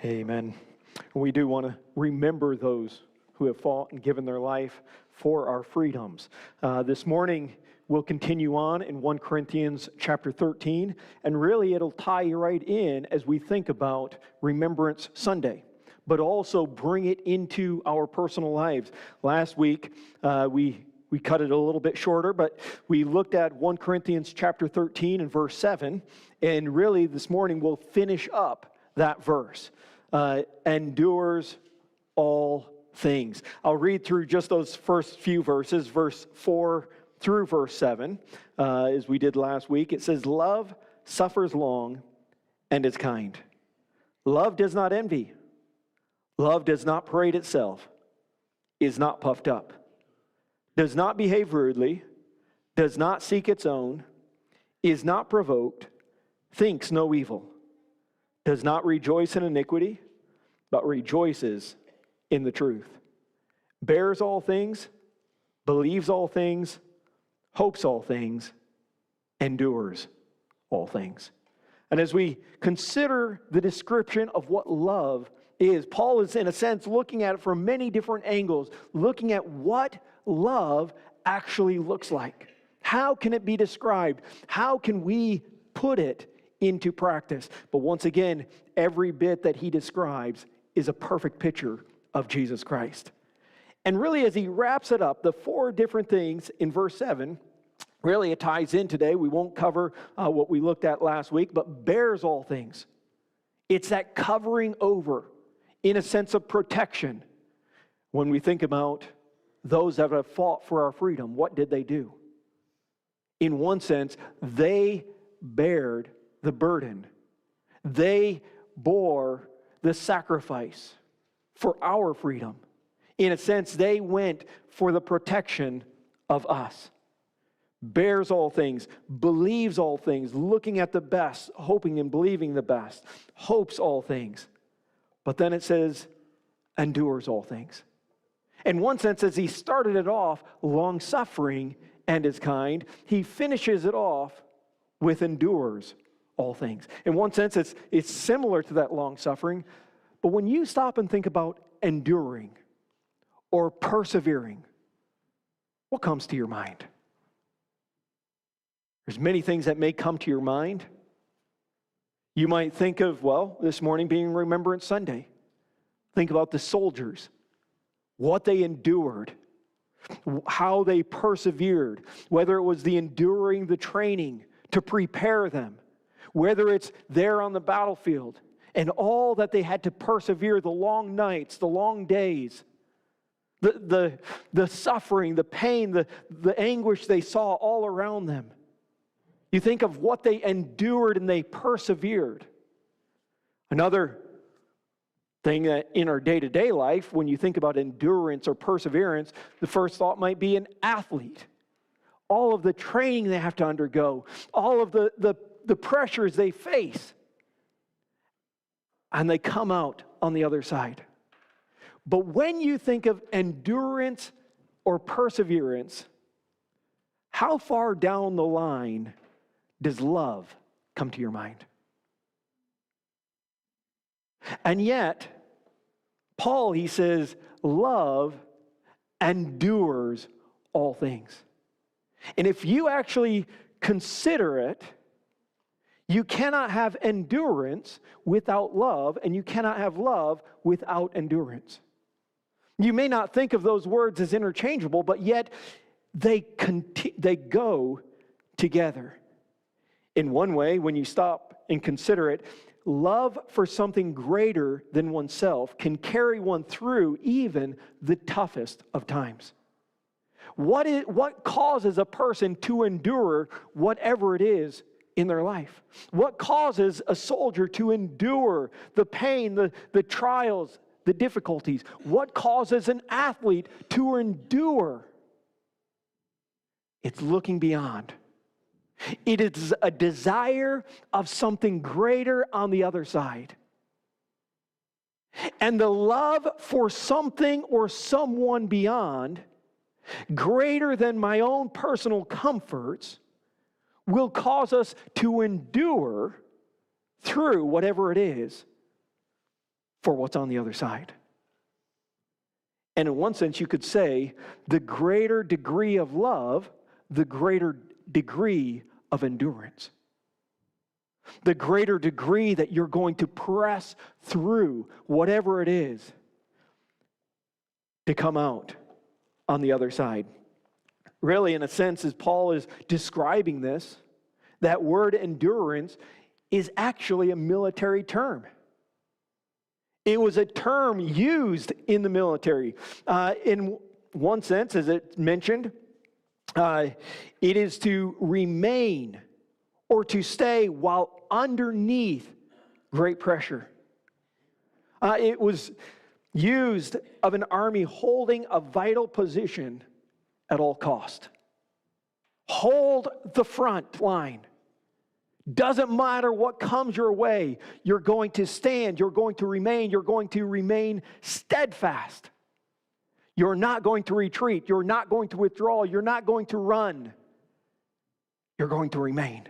Amen. We do want to remember those who have fought and given their life for our freedoms. This morning, we'll continue on in 1 Corinthians chapter 13, and really it'll tie right in as we think about Remembrance Sunday, but also bring it into our personal lives. Last week, we cut it a little bit shorter, but we looked at 1 Corinthians chapter 13 and verse 7, and really this morning we'll finish up that verse. Endures all things. I'll read through just those first few verses, verse 4 through verse 7, as we did last week. It says, "Love suffers long and is kind. Love does not envy. Love does not parade itself, is not puffed up, does not behave rudely, does not seek its own, is not provoked, thinks no evil, does not rejoice in iniquity, but rejoices in the truth, bears all things, believes all things, hopes all things, endures all things." And as we consider the description of what love is, Paul is in a sense looking at it from many different angles, looking at what love actually looks like. How can it be described? How can we put it into practice? But once again, every bit that he describes is a perfect picture of Jesus Christ. And really, as he wraps it up, the four different things in verse 7, really it ties in today. We won't cover what we looked at last week, but bears all things. It's that covering over in a sense of protection. When we think about those that have fought for our freedom, what did they do? In one sense, they bared the burden. They bore the sacrifice for our freedom. In a sense, they went for the protection of us. Bears all things, believes all things, looking at the best, hoping and believing the best, hopes all things. But then it says, endures all things. In one sense, as he started it off, long-suffering and is kind, he finishes it off with endures all things. In one sense, it's similar to that long-suffering, but when you stop and think about enduring or persevering, what comes to your mind? There's many things that may come to your mind. You might think of, well, this morning being Remembrance Sunday. Think about the soldiers, what they endured, how they persevered, whether it was the enduring the training to prepare them, whether it's there on the battlefield, and all that they had to persevere, the long nights, the long days, the suffering, the pain, the anguish they saw all around them. You think of what they endured and they persevered. Another thing that in our day-to-day life, when you think about endurance or perseverance, the first thought might be an athlete. All of the training they have to undergo, all of the pressures they face, and they come out on the other side. But when you think of endurance or perseverance, how far down the line does love come to your mind? And yet, Paul, he says, love endures all things. And if you actually consider it, you cannot have endurance without love, and you cannot have love without endurance. You may not think of those words as interchangeable, but yet they go together. In one way, when you stop and consider it, love for something greater than oneself can carry one through even the toughest of times. What causes a person to endure whatever it is in their life? What causes a soldier to endure the pain, the trials, the difficulties? What causes an athlete to endure? It's looking beyond. It is a desire of something greater on the other side. And the love for something or someone beyond, greater than my own personal comforts, will cause us to endure through whatever it is for what's on the other side. And in one sense, you could say the greater degree of love, the greater degree of endurance. The greater degree that you're going to press through whatever it is to come out on the other side. Really, in a sense, as Paul is describing this, that word endurance is actually a military term. It was a term used in the military. In one sense, as it's mentioned, it is to remain or to stay while underneath great pressure. It was used of an army holding a vital position at all cost. Hold the front line. Doesn't matter what comes your way, you're going to stand, you're going to remain steadfast. You're not going to retreat, you're not going to withdraw, you're not going to run. You're going to remain.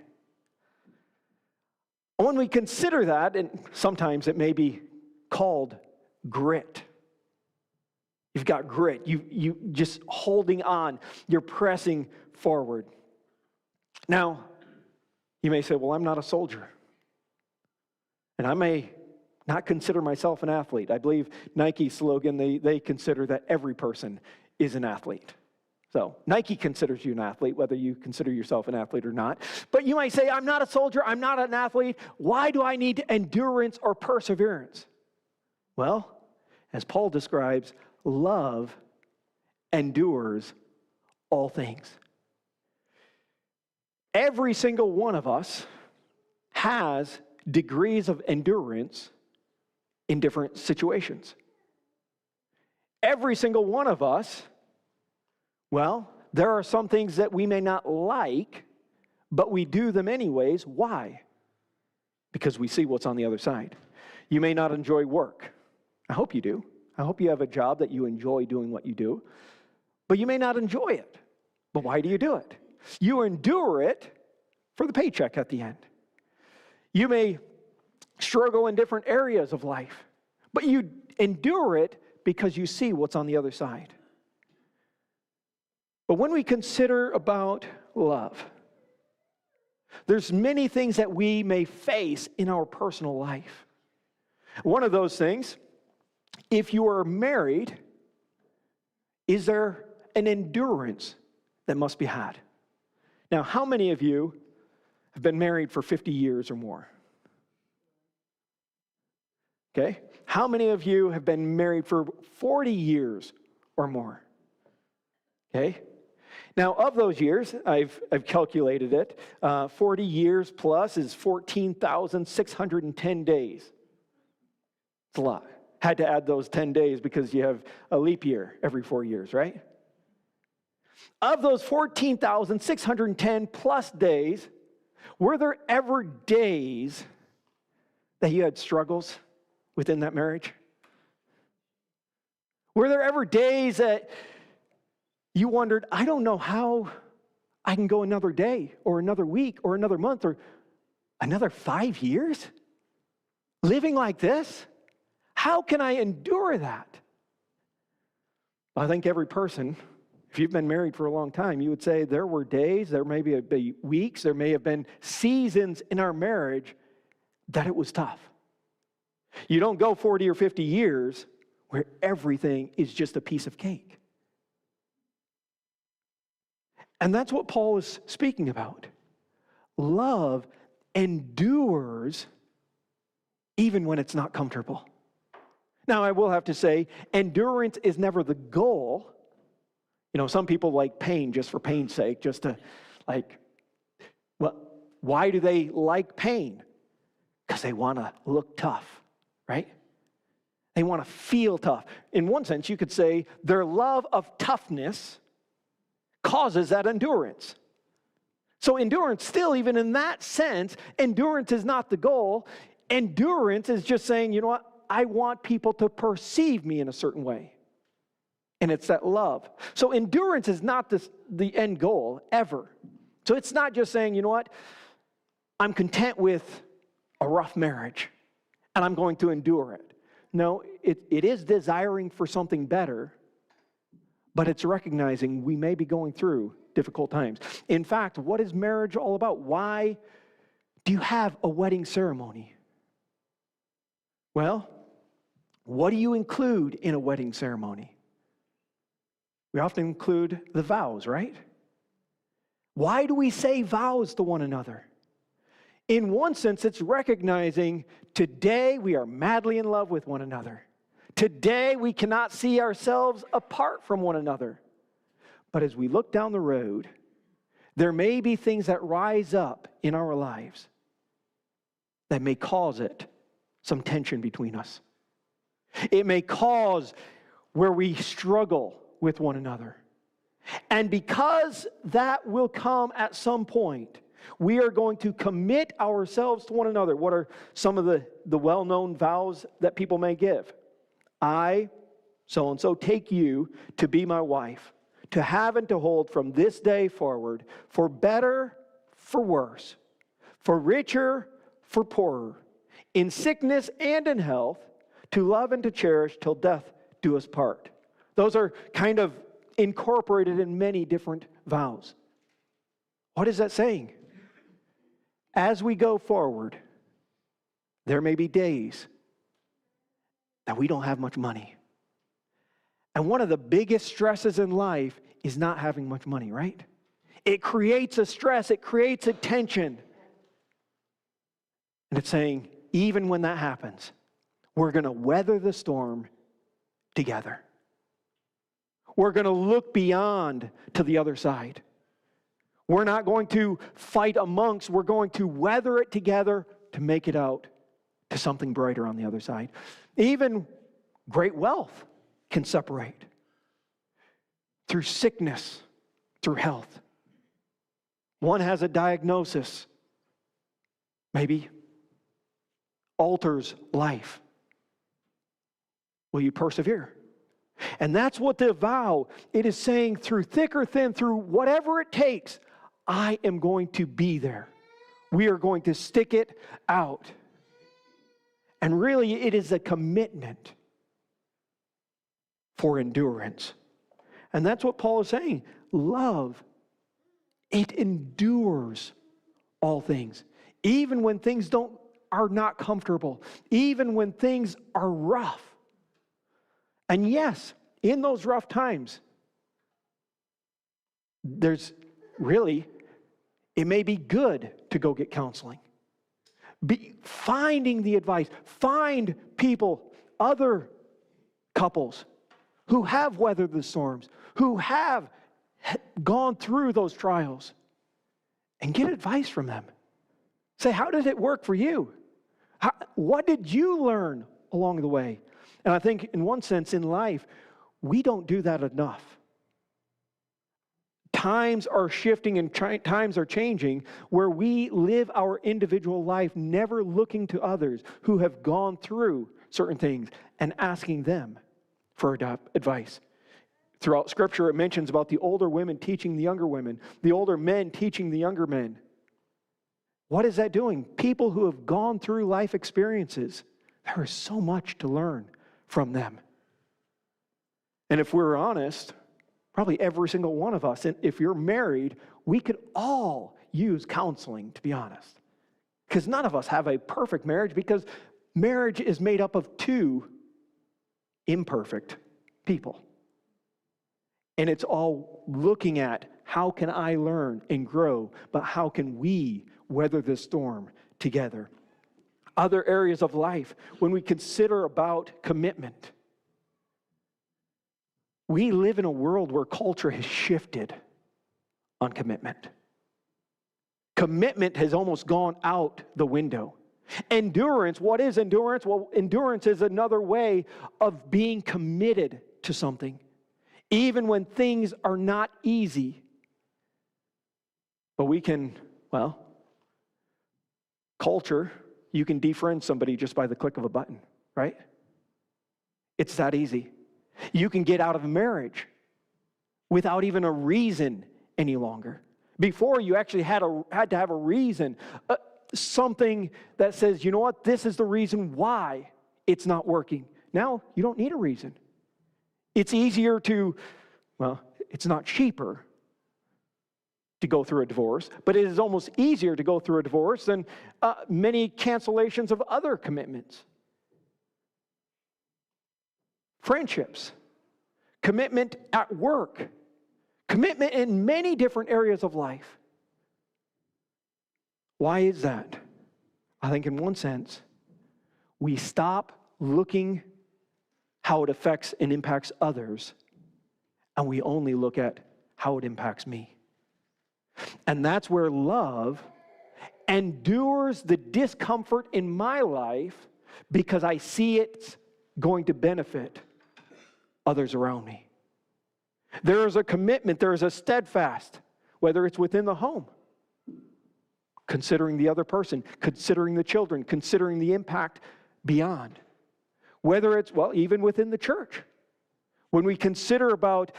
When we consider that, and sometimes it may be called grit. You've got grit, you just holding on, you're pressing forward. Now, you may say, well, I'm not a soldier. And I may not consider myself an athlete. I believe Nike's slogan, they consider that every person is an athlete. So Nike considers you an athlete, whether you consider yourself an athlete or not. But you might say, I'm not a soldier, I'm not an athlete. Why do I need endurance or perseverance? Well, as Paul describes, love endures all things. Every single one of us has degrees of endurance in different situations. Every single one of us, well, there are some things that we may not like, but we do them anyways. Why? Because we see what's on the other side. You may not enjoy work. I hope you do. I hope you have a job that you enjoy doing what you do. But you may not enjoy it. But why do you do it? You endure it for the paycheck at the end. You may struggle in different areas of life, but you endure it because you see what's on the other side. But when we consider about love, there's many things that we may face in our personal life. One of those things, if you are married, is there an endurance that must be had? Now, how many of you have been married for 50 years or more? Okay. How many of you have been married for 40 years or more? Okay. Now, of those years, I've calculated it. 40 years plus is 14,610 days. It's a lot. Had to add those 10 days because you have a leap year every 4 years, right? Of those 14,610 plus days, were there ever days that you had struggles within that marriage? Were there ever days that you wondered, I don't know how I can go another day or another week or another month or another 5 years living like this? How can I endure that? I think every person, if you've been married for a long time, you would say there were days, there may be weeks, there may have been seasons in our marriage that it was tough. You don't go 40 or 50 years where everything is just a piece of cake. And that's what Paul is speaking about. Love endures even when it's not comfortable. Now, I will have to say, endurance is never the goal. You know, some people like pain just for pain's sake, just to well, why do they like pain? Because they want to look tough, right? They want to feel tough. In one sense, you could say their love of toughness causes that endurance. So endurance still, even in that sense, endurance is not the goal. Endurance is just saying, you know what? I want people to perceive me in a certain way. And it's that love. So endurance is not the end goal, ever. So it's not just saying, you know what? I'm content with a rough marriage, and I'm going to endure it. No, it is desiring for something better, but it's recognizing we may be going through difficult times. In fact, what is marriage all about? Why do you have a wedding ceremony? Well, what do you include in a wedding ceremony? We often include the vows, right? Why do we say vows to one another? In one sense, it's recognizing today we are madly in love with one another. Today we cannot see ourselves apart from one another. But as we look down the road, there may be things that rise up in our lives that may cause it some tension between us. It may cause where we struggle with one another. And because that will come at some point, we are going to commit ourselves to one another. What are some of the well-known vows that people may give? I, so-and-so, take you to be my wife, to have and to hold from this day forward, for better, for worse, for richer, for poorer, in sickness and in health, to love and to cherish till death do us part. Those are kind of incorporated in many different vows. What is that saying? As we go forward, there may be days that we don't have much money. And one of the biggest stresses in life is not having much money, right? It creates a stress, it creates a tension. And it's saying, even when that happens, we're going to weather the storm together. We're going to look beyond to the other side. We're not going to fight amongst, we're going to weather it together to make it out to something brighter on the other side. Even great wealth can separate through sickness, through health. One has a diagnosis, maybe alters life. Will you persevere? And that's what the vow, it is saying through thick or thin, through whatever it takes, I am going to be there. We are going to stick it out. And really, it is a commitment for endurance. And that's what Paul is saying. Love, it endures all things. Even when things are not comfortable. Even when things are rough. And yes, in those rough times, it may be good to go get counseling. Finding the advice. Find people, other couples who have weathered the storms, who have gone through those trials, and get advice from them. Say, how did it work for you? What did you learn along the way? And I think in one sense in life, we don't do that enough. Times are shifting and times are changing where we live our individual life never looking to others who have gone through certain things and asking them for advice. Throughout Scripture, it mentions about the older women teaching the younger women, the older men teaching the younger men. What is that doing? People who have gone through life experiences, there is so much to learn from them. And if we're honest, probably every single one of us, and if you're married, we could all use counseling, to be honest. Because none of us have a perfect marriage, because marriage is made up of two imperfect people. And it's all looking at how can I learn and grow, but how can we weather this storm together? Other areas of life, when we consider about commitment, we live in a world where culture has shifted on commitment. Commitment has almost gone out the window. Endurance, what is endurance? Well, endurance is another way of being committed to something, even when things are not easy. But we can, culture, you can defriend somebody just by the click of a button, right? It's that easy. You can get out of a marriage without even a reason any longer. Before, you actually had to have a reason, something that says, you know what, this is the reason why it's not working. Now you don't need a reason. It's easier to, well, it's not cheaper to go through a divorce, but it is almost easier to go through a divorce than many cancellations of other commitments. Friendships, commitment at work, commitment in many different areas of life. Why is that? I think in one sense, we stop looking how it affects and impacts others, and we only look at how it impacts me. And that's where love endures the discomfort in my life because I see it's going to benefit others around me. There is a commitment, there is a steadfast, whether it's within the home, considering the other person, considering the children, considering the impact beyond. Whether it's, well, even within the church. When we consider about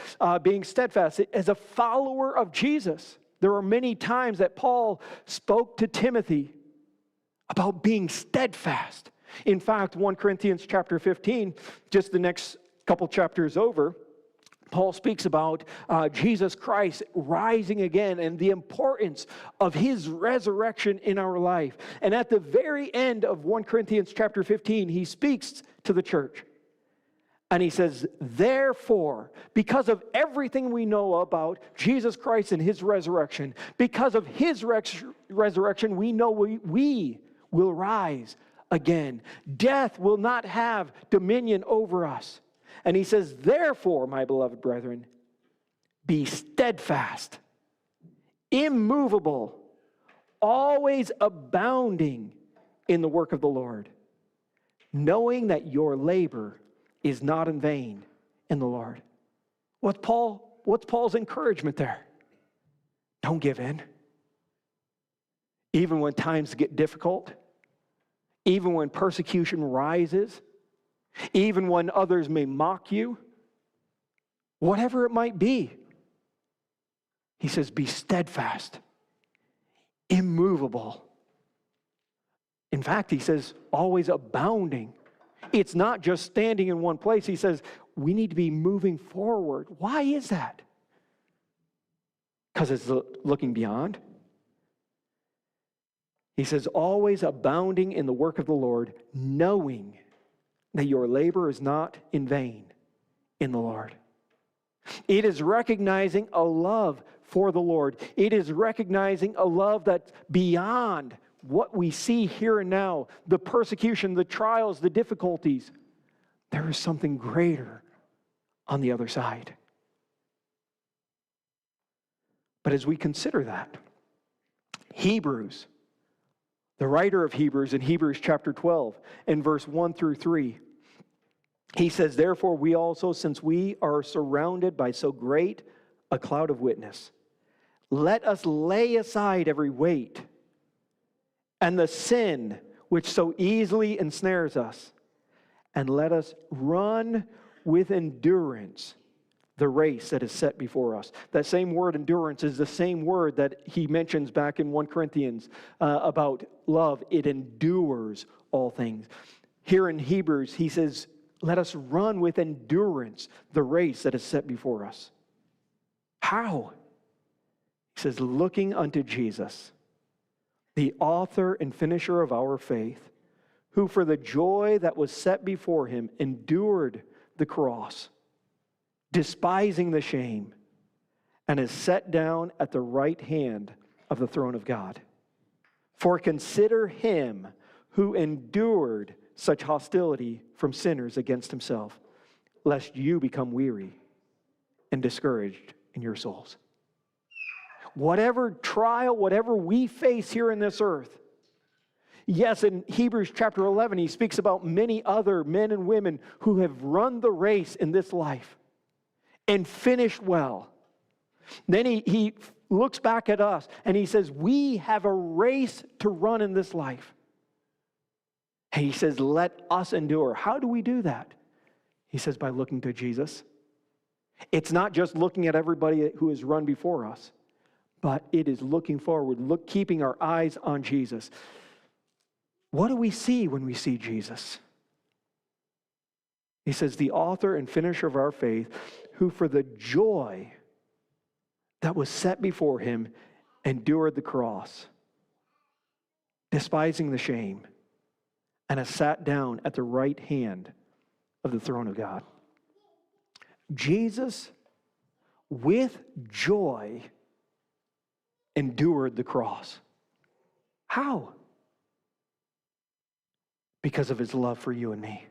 being steadfast as a follower of Jesus, there are many times that Paul spoke to Timothy about being steadfast. In fact, 1 Corinthians chapter 15, just the next couple chapters over, Paul speaks about Jesus Christ rising again and the importance of his resurrection in our life. And at the very end of 1 Corinthians chapter 15, he speaks to the church. And he says, therefore, because of everything we know about Jesus Christ and his resurrection, because of his resurrection, we know we will rise again. Death will not have dominion over us. And he says, therefore, my beloved brethren, be steadfast, immovable, always abounding in the work of the Lord, knowing that your labor is not in vain in the Lord. What's Paul's encouragement there? Don't give in. Even when times get difficult, even when persecution rises, even when others may mock you, whatever it might be, he says, be steadfast, immovable. In fact, he says, always abounding. It's not just standing in one place. He says, we need to be moving forward. Why is that? Because it's looking beyond. He says, always abounding in the work of the Lord, knowing that your labor is not in vain in the Lord. It is recognizing a love for the Lord. It is recognizing a love that's beyond what we see here and now, the persecution, the trials, the difficulties. There is something greater on the other side. But as we consider that, Hebrews, the writer of Hebrews in Hebrews chapter 12 and verse 1 through 3, he says, therefore we also, since we are surrounded by so great a cloud of witness, let us lay aside every weight and the sin which so easily ensnares us, and let us run with endurance the race that is set before us. That same word, endurance, is the same word that he mentions back in 1 Corinthians about love. It endures all things. Here in Hebrews, he says, let us run with endurance the race that is set before us. How? He says, looking unto Jesus, the author and finisher of our faith, who for the joy that was set before him endured the cross, despising the shame, and is set down at the right hand of the throne of God. For consider him who endured such hostility from sinners against himself, lest you become weary and discouraged in your souls. Whatever trial, whatever we face here in this earth, yes, in Hebrews chapter 11, he speaks about many other men and women who have run the race in this life and finished well. Then he looks back at us and he says, we have a race to run in this life. And he says, let us endure. How do we do that? He says, by looking to Jesus. It's not just looking at everybody who has run before us, but it is looking forward, keeping our eyes on Jesus. What do we see when we see Jesus? He says, the author and finisher of our faith, who for the joy that was set before him endured the cross, despising the shame, and has sat down at the right hand of the throne of God. Jesus, with joy, endured the cross. How? Because of his love for you and me.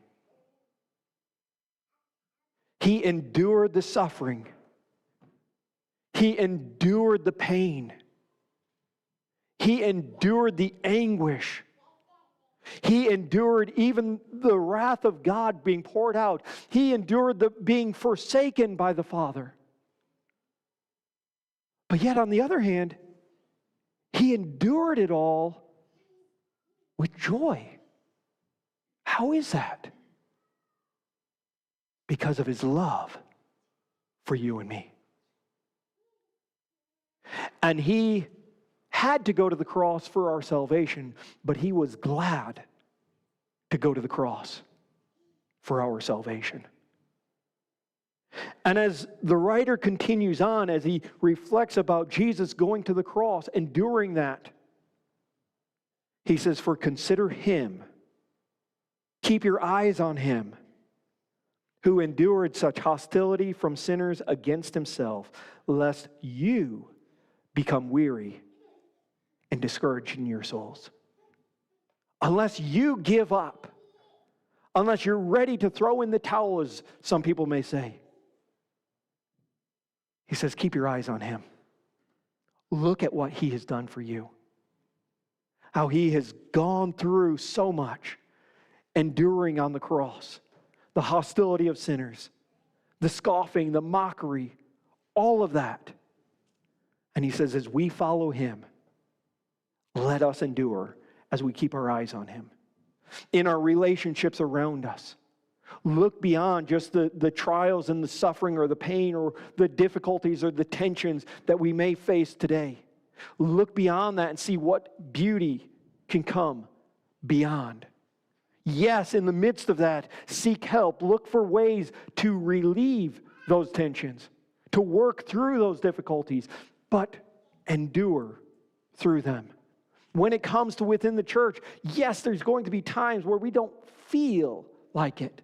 He endured the suffering. He endured the pain. He endured the anguish. He endured even the wrath of God being poured out. He endured the being forsaken by the Father. But yet, on the other hand, he endured it all with joy. How is that? Because of his love for you and me. And he had to go to the cross for our salvation, but he was glad to go to the cross for our salvation. And as the writer continues on, as he reflects about Jesus going to the cross, enduring that, he says, for consider him, keep your eyes on him, who endured such hostility from sinners against himself, lest you become weary and discouraged in your souls. Unless you give up, unless you're ready to throw in the towel, as some people may say, he says, keep your eyes on him. Look at what he has done for you. How he has gone through so much, enduring on the cross, the hostility of sinners, the scoffing, the mockery, all of that. And he says, as we follow him, let us endure as we keep our eyes on him. In our relationships around us, look beyond just the trials and the suffering or the pain or the difficulties or the tensions that we may face today. Look beyond that and see what beauty can come beyond. Yes, in the midst of that, seek help. Look for ways to relieve those tensions, to work through those difficulties, but endure through them. When it comes to within the church, yes, there's going to be times where we don't feel like it,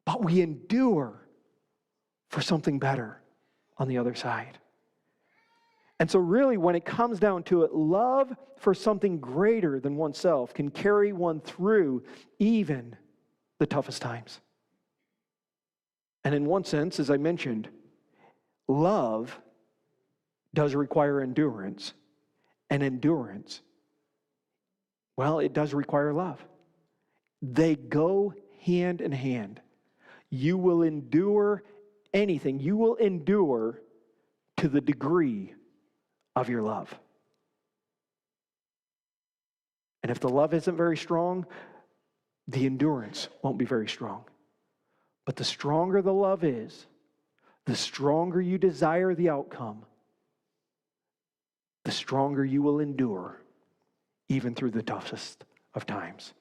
but we endure for something better on the other side. And so really, when it comes down to it, love for something greater than oneself can carry one through even the toughest times. And in one sense, as I mentioned, love does require endurance. And endurance, well, it does require love. They go hand in hand. You will endure anything. You will endure to the degree of your love. And if the love isn't very strong, the endurance won't be very strong. But the stronger the love is, the stronger you desire the outcome, the stronger you will endure, even through the toughest of times.